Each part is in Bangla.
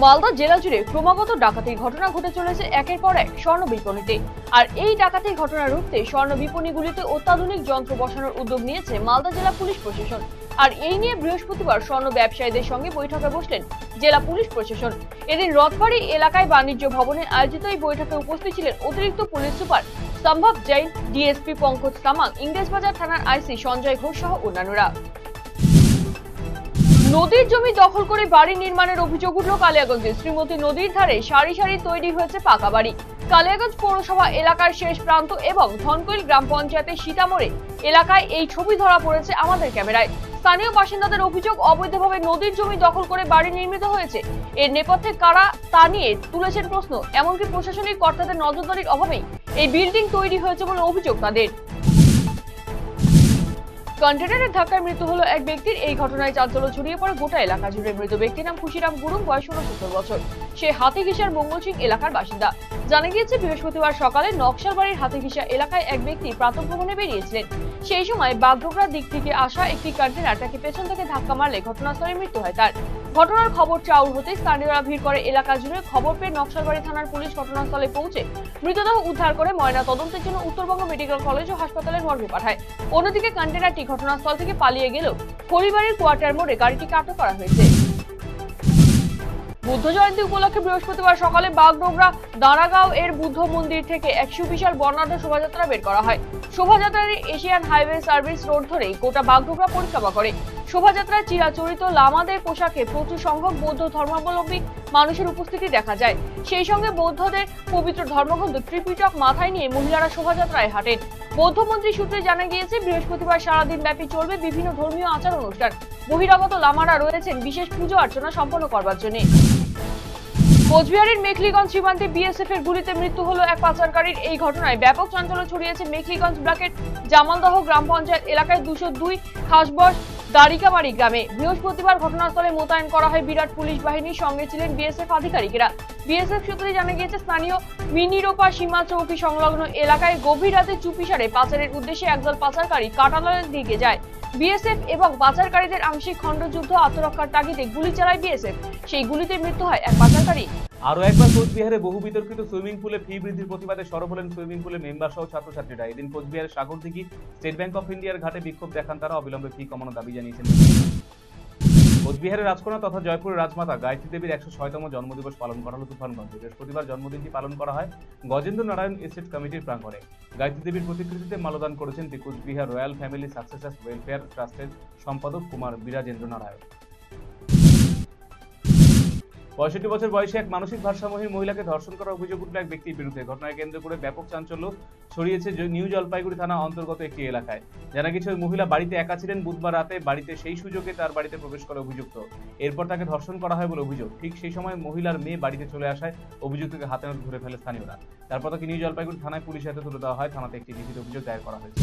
মালদা জেলা জুড়ে ক্রমাগত ডাকাতির ঘটনা ঘটে চলেছে একের পর এক স্বর্ণ বিপণিতে। আর এই ডাকাতির ঘটনা রুখতে স্বর্ণ বিপণিগুলিতে অত্যাধুনিক যন্ত্র বসানোর উদ্যোগ নিয়েছে মালদা জেলা পুলিশ প্রশাসন। আর এই নিয়ে বৃহস্পতিবার স্বর্ণ ব্যবসায়ীদের সঙ্গে বৈঠকে বসলেন জেলা পুলিশ প্রশাসন। এদিন রথবাড়ি এলাকায় বাণিজ্য ভবনে আয়োজিত এই বৈঠকে উপস্থিত ছিলেন অতিরিক্ত পুলিশ সুপার সম্ভব জৈন, ডিএসপি পঙ্কজ তামাং, ইংরেজবাজার থানার আইসি সঞ্জয় ঘোষ সহ অন্যান্যরা। নদীর জমি দখল করে বাড়ি নির্মাণের অভিযোগ উঠল কালিয়াগঞ্জে। শ্রীমতী নদীর ধারে সারি সারি তৈরি হয়েছে পাকা বাড়ি। কালিয়াগঞ্জ পৌরসভা এলাকার শেষ প্রান্ত এবং ধনকৈল গ্রাম পঞ্চায়েতের সীতামোড়ে এলাকায় এই ছবি ধরা পড়েছে আমাদের ক্যামেরায়। স্থানীয় বাসিন্দাদের অভিযোগ, অবৈধভাবে নদীর জমি দখল করে বাড়ি নির্মিত হয়েছে। এর নেপথ্যে কারা তা নিয়ে তুলেছেন প্রশ্ন। এমনকি প্রশাসনিক কর্তাদের নজরদারির অভাবেই এই বিল্ডিং তৈরি হয়েছে বলে অভিযোগ তাদের। কন্টেনারের ধাক্কায় মৃত্যু হলো এক ব্যক্তির। এই ঘটনায় চাঞ্চল্য ছড়িয়ে পড়ে গোটা এলাকা জুড়ে। মৃত ব্যক্তির নাম খুশিরাম গুরুং, বয়স 69 বছর। সে হাতিঘিসার মঙ্গল সিং এলাকার বাসিন্দা। জানা গিয়েছে বৃহস্পতিবার সকালে নকশালবাড়ির হাতিঘিসা এলাকায় এক ব্যক্তি প্রাতঃভ্রমণে বেরিয়েছিলেন। সেই সময় বাগডোগরা দিক থেকে আসা একটি কন্টেনার তাকে পেছন থেকে ধাক্কা মারলে ঘটনাস্থলে মৃত্যু হয় তার। ঘটনার খবর চাউর হতে স্থানীয়রা ভিড় করে এলাকা জুড়ে। খবর পেয়ে নকশালবাড়ি থানার পুলিশ ঘটনাস্থলে পৌঁছে মৃতদেহ উদ্ধার করে ময়না তদন্তের জন্য উত্তরবঙ্গ মেডিকেল কলেজ ও হাসপাতালের মর্গে পাঠায়। অন্যদিকে কন্টেনারটি ঘটনাস্থল থেকে পালিয়ে গেলেও পরিবারের কোয়ার্টার মোড়ে গাড়িটিকে আটক করা হয়েছে। বুদ্ধ জয়ন্তী উপলক্ষে বৃহস্পতিবার সকালে বাগডোগরা দাঁড়াগাঁও এর বুদ্ধ মন্দির থেকে এক সুবিশাল বর্ণাঢ্য শোভাযাত্রা বের করা হয়। শোভাযাত্রাটি এশিয়ান হাইওয়ে সার্ভিস রোড ধরে গোটা বাগডোগরা পরিক্রমা করে। শোভাযাত্রায় চিরাচরিত লামাদের পোশাকে প্রচুর সংখ্যক বৌদ্ধ ধর্মাবলম্বী মানুষের উপস্থিতি দেখা যায়। সেই সঙ্গে বৌদ্ধদের পবিত্র ধর্মগ্রন্থ ত্রিপিটক মাথায় নিয়ে মহিলারা শোভাযাত্রায় হাঁটেন। বৌদ্ধ মন্ত্রী সূত্রে জানা গিয়েছে বৃহস্পতিবার সারাদিন ব্যাপী চলবে বিভিন্ন ধর্মীয় আচার অনুষ্ঠান। বহিরাগত লামারা রয়েছেন বিশেষ পুজো অর্চনা সম্পন্ন করবার জন্য। কোচবিহারের মেখলিগঞ্জ সীমান্তে বিএসএফ এর গুলিতে মৃত্যু হলো এক পাচারকারীর। এই ঘটনায় ব্যাপক চাঞ্চল্য ছড়িয়েছে মেখলিগঞ্জ ব্লকের জামালদহ গ্রাম পঞ্চায়েত এলাকায় 202 খাসবস দারিকামারি গ্রামে। বৃহস্পতিবার ঘটনাস্থলে মোতায়েন করা হয় বিরাট পুলিশ বাহিনীর। সঙ্গে ছিলেন বিএসএফ আধিকারিকেরা। বিএসএফ সূত্রে জানা গিয়েছে স্থানীয় মিনিরোপা সীমা চৌকি সংলগ্ন এলাকায় গভীর রাতে চুপিসারে পাচারের উদ্দেশ্যে একদল পাচারকারী কাটালের দিকে যায়। বিএসএফ এবং পাচারকারীদের আংশিক খণ্ডযুদ্ধ আত্মরক্ষার তাগিদে গুলি চালায় বিএসএফ। সেই গুলিতে মৃত্যু হয় এক পাচারকারী। আরো একবার কোচবিহারে বহু বিতর্কিত সুইমিং পুলে ফি বৃদ্ধির প্রতিবাদে সরব হলেন সুইমিং পুলে মেম্বার সহ ছাত্রছাত্রীরা। এদিন কোচবিহারের সাগরদিঘি স্টেট ব্যাংক অফ ইন্ডিয়ার ঘাটে বিক্ষোভ দেখান তারা। অবিলম্বে ফি কমানোর দাবি জানিয়েছেন। কোচবিহারের রাজকোনা তথা জয়পুরের রাজমাতা গায়ত্রী দেবীর 106তম জন্মদিবস পালন করা হলো তুফানগঞ্জে। বৃহস্পতিবার জন্মদিনটি পালন করা হয় গজেন্দ্র নারায়ণ এস্টেট কমিটির প্রাঙ্গণে। গায়ত্রী দেবীর প্রতিকৃতিতে মালদান করেছেন দি Cooch Behar royal family successors welfare ট্রাস্টের সম্পাদক কুমার বিরাজেন্দ্র নারায়ণ। 65 বছর বয়সী এক মানসিক ভারসাম্যহীন মহিলাকে ধর্ষণ করার অভিযোগ উঠল এক ব্যক্তির বিরুদ্ধে। ঘটনায় কেন্দ্র করে ব্যাপক চাঞ্চল্য ছড়িয়েছে নিউ জলপাইগুড়ি থানা অন্তর্গত একটি এলাকায়। জানা গেছে ওই মহিলা বাড়িতে একা ছিলেন। বুধবার রাতে বাড়িতে সেই সুযোগে তার বাড়িতে প্রবেশ করে অভিযুক্ত। এরপর তাকে ধর্ষণ করা হয় বলে অভিযোগ। ঠিক সেই সময় মহিলার মেয়ে বাড়িতে চলে আসায় অভিযুক্তকে হাতে নাতে ধরে ফেলে স্থানীয়রা। তারপর তাকে নিউ জলপাইগুড়ি থানায় পুলিশের হাতে তুলে দেওয়া হয়। থানাতে একটি লিখিত অভিযোগ দায়ের করা হয়েছে।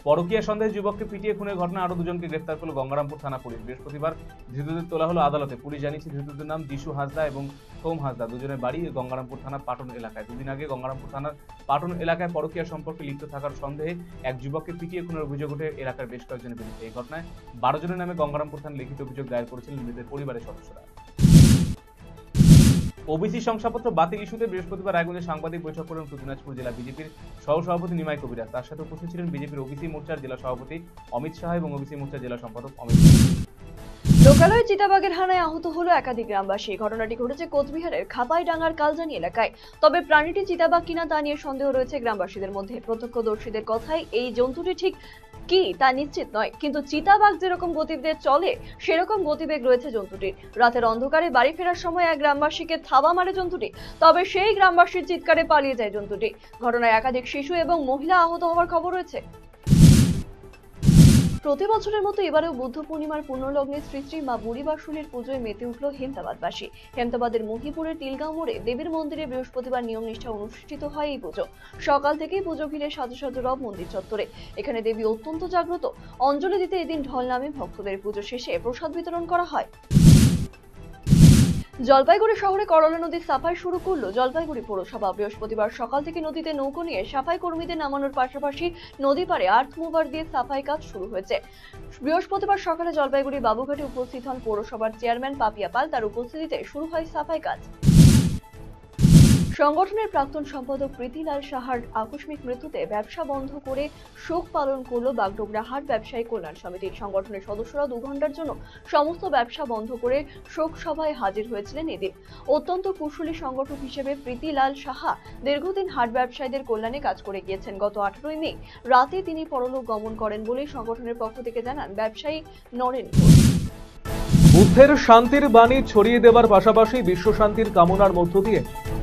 পরকীয়া সন্দেহে যুবককে পিটিয়ে খুনের ঘটনা আরো দুজনকে গ্রেফতার করল গঙ্গারামপুর থানা পুলিশ। বৃহস্পতিবার ধৃতদের তোলা হলো আদালতে। পুলিশ জানিয়েছে ধৃতদের নাম যিশু হাসদা এবং সোম হাসদা। দুজনের বাড়ি গঙ্গারামপুর থানার পাটন এলাকায়। দুদিন আগে গঙ্গারামপুর থানার পাটন এলাকায় পরকীয়া সম্পর্কে লিপ্ত থাকার সন্দেহে এক যুবককে পিটিয়ে খুনের অভিযোগ ওঠে এলাকার বেশ কয়েকজনের বিরুদ্ধে। এই ঘটনায় 12 জনের নামে গঙ্গারামপুর থানায় লিখিত অভিযোগ দায়ের করেছিলেন মৃতের পরিবারের সদস্যরা। ওবিসি শংসাপত্র বাতিল ইস্যুতে বৃহস্পতিবার রায়গঞ্জে সাংবাদিক বৈঠক করেন উত্তর দিনাজপুর জেলা বিজেপির সহসভাপতি নিমাই কবিরাজ। তার সাথে উপস্থিত ছিলেন বিজেপির ওবিসি মোর্চার জেলা সভাপতি অমিত শাহ এবং ওবিসি মোর্চার জেলা সম্পাদক অমিত। লোকালয়ে চিতাবাঘের হানায় আহত হলো একাধিক গ্রামবাসী। ঘটনাটি ঘটেছে কোচবিহারের খাপাইডাঙ্গার কালজানি এলাকায়। তবে প্রাণীটি চিতাবাঘ কিনা তা নিয়ে সন্দেহ রয়েছে গ্রামবাসীদের মধ্যে। প্রত্যক্ষদর্শীদের কথায় এই জন্তুটি ঠিক কি তা নিশ্চিত নয়, কিন্তু চিতাবাঘ যেরকম গতিবেগে চলে সেরকম গতিবেগ রয়েছে জন্তুটির। রাতের অন্ধকারে বাড়ি ফেরার সময় এক গ্রামবাসীকে থাবা মারে জন্তুটি। তবে সেই গ্রামবাসীর চিৎকারে পালিয়ে যায় জন্তুটি। ঘটনায় একাধিক শিশু এবং মহিলা আহত হওয়ার খবর রয়েছে। প্রতি বছরের মতো এবারেও বুদ্ধ পূর্ণিমার পূর্ণলগ্নে শ্রী শ্রী মা বুড়ি বাসুলির পুজোয় মেতে উঠল হেমতাবাদবাসী। হেমতাবাদের মহিপুরের তিলগাঁও মোড়ে দেবীর মন্দিরে বৃহস্পতিবার নিয়ম নিষ্ঠা অনুষ্ঠিত হয় এই পুজো। সকাল থেকেই পুজো ঘিরে সাজু সাজু রব মন্দির চত্বরে। এখানে দেবী অত্যন্ত জাগ্রত। অঞ্জলি দিতে এদিন ঢল নামে ভক্তদের। পুজো শেষে প্রসাদ বিতরণ করা হয়। জলপাইগুড়ি শহরে করলা নদীর সাফাই শুরু করলো জলপাইগুড়ি পৌরসভা। বৃহস্পতিবার সকাল থেকে নদীতে নৌকো নিয়ে সাফাই কর্মীদের নামানোর পাশাপাশি নদী পাড়ে আর্থ মুভার দিয়ে সাফাই কাজ শুরু হয়েছে। বৃহস্পতিবার সকালে জলপাইগুড়ি বাবুঘাটে উপস্থিত হন পৌরসভার চেয়ারম্যান পাপিয়া পাল। তার উপস্থিতিতে শুরু হয় সাফাই কাজ। সংগঠনের প্রাক্তন সম্পাদক প্রীতিলাল সাহার আকস্মিক মৃত্যুতে ব্যবসা বন্ধ করে শোক পালন করল বাগডোগরা হাট ব্যবসায়ী কল্যাণ সমিতির। সংগঠনের সদস্যরা 2 ঘন্টার জন্য সমস্ত ব্যবসা বন্ধ করে শোক সভায় হাজির হয়েছিলেন এদিন। অত্যন্ত কুশলী সংগঠক হিসেবে প্রীতিলাল সাহা দীর্ঘদিন হাট ব্যবসায়ীদের কল্যাণে কাজ করে গিয়েছেন। গত 18 মে রাতে তিনি পরলোক গমন করেন বলে সংগঠনের পক্ষ থেকে জানান ব্যবসায়ী নরেন ঘোষ। বুদ্ধের শান্তির বাণী ছড়িয়ে দেওয়ার পাশাপাশি বিশ্ব শান্তির কামনার মধ্য দিয়ে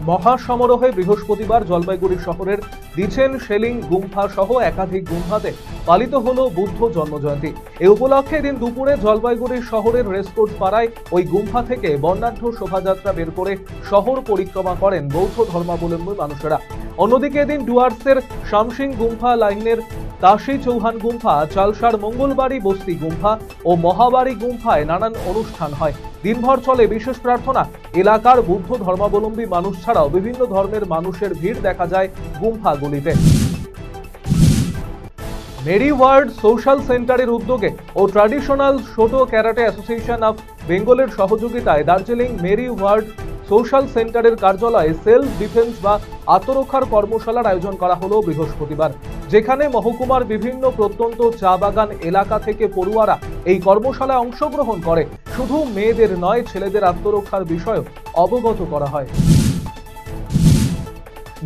মহাসমারোহে বৃহস্পতিবার জলপাইগুড়ি শহরের দিচেন শেলিং গুম্ফা সহ একাধিক গুম্ফাতে পালিত হলো বুদ্ধ জন্মজয়ন্তী। এ উপলক্ষে দিন দুপুরে জলপাইগুড়ি শহরের রেসকোর্স পাড়ায় ওই গুম্ফা থেকে বর্ণাঢ্য শোভাযাত্রা বের করে শহর পরিক্রমা করেন বৌদ্ধ ধর্মাবলম্বী মানুষেরা। অন্যদিকে এদিন ডুয়ার্সের শামসিং গুম্ফা লাইনের তাসি চৌহান গুম্ফা, চালসার মঙ্গলবাড়ি বস্তি গুম্ফা ও মহাবাড়ি গুম্ফায় নানান অনুষ্ঠান হয়। দিনভর চলে বিশেষ প্রার্থনা। এলাকার বুদ্ধ ধর্মাবলম্বী মানুষ ছাড়াও বিভিন্ন ধর্মের মানুষের ভিড় দেখা যায় গুম্ফাগুলিতে। মেরি ওয়ার্ড সোশ্যাল সেন্টারের উদ্যোগে ও ট্র্যাডিশনাল শোটো ক্যারাটে অ্যাসোসিয়েশন অফ বেঙ্গলের সহযোগিতায় দার্জিলিং মেরি ওয়ার্ড সোশ্যাল সেন্টারের কার্যালয়ে সেলফ ডিফেন্স বা আত্মরক্ষার কর্মশালার আয়োজন করা হলো বৃহস্পতিবার, যেখানে মহকুমার বিভিন্ন প্রত্যন্ত চা বাগান এলাকা থেকে পড়ুয়ারা এই কর্মশালায় অংশগ্রহণ করে। শুধু মেয়েদের নয়, ছেলেদের আত্মরক্ষার বিষয়েও অবগত করা হয়।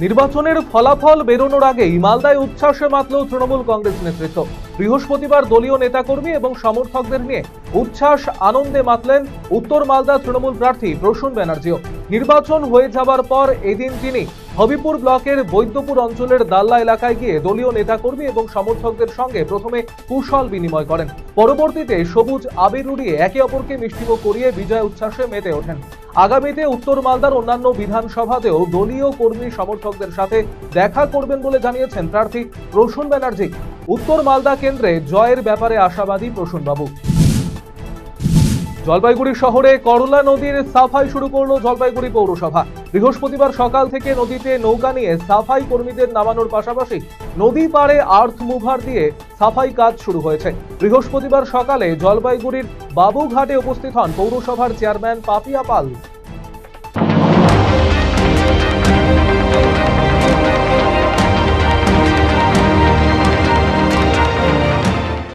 নির্বাচনের ফলাফল বেরোনোর আগেই মালদায় উচ্ছ্বাসে মাতল তৃণমূল কংগ্রেস নেতৃত্ব। বৃহস্পতিবার দলীয় নেতাকর্মী এবং সমর্থকদের নিয়ে উচ্ছ্বাস আনন্দে মাতলেন উত্তর মালদা তৃণমূল প্রার্থী প্রসূন ব্যানার্জিও। নির্বাচন হয়ে যাবার পর এদিন তিনি হবিপুর ব্লকের বৈদ্যপুর অঞ্চলের দাল্লা এলাকায় গিয়ে দলীয় নেতাকর্মী এবং সমর্থকদের সঙ্গে প্রথমে কুশল বিনিময় করেন। পরবর্তীতে সবুজ আবির উড়িয়ে একে অপরকে মিষ্টিমুখ করিয়ে বিজয় উচ্ছ্বাসে মেতে ওঠেন। আগামীতে উত্তর মালদার অন্যান্য বিধানসভাতেও দলীয় কর্মী সমর্থকদের সাথে দেখা করবেন বলে জানিয়েছেন প্রার্থী প্রসূন ব্যানার্জি। উত্তর মালদা কেন্দ্রে জয়ের ব্যাপারে আশাবাদী প্রসূনবাবু। জলপাইগুড়ি শহরে করলা নদীর সাফাই শুরু করলো জলপাইগুড়ি পৌরসভা। বৃহস্পতিবার সকাল থেকে নদীতে নৌকা নিয়ে সাফাই কর্মীদের নামানোর পাশাপাশি নদী পাড়ে আর্থ মুভার দিয়ে সাফাই কাজ শুরু হয়েছে। বৃহস্পতিবার সকালে জলপাইগুড়ির বাবুঘাটে উপস্থিত হন পৌরসভার চেয়ারম্যান পাপিয়া পাল।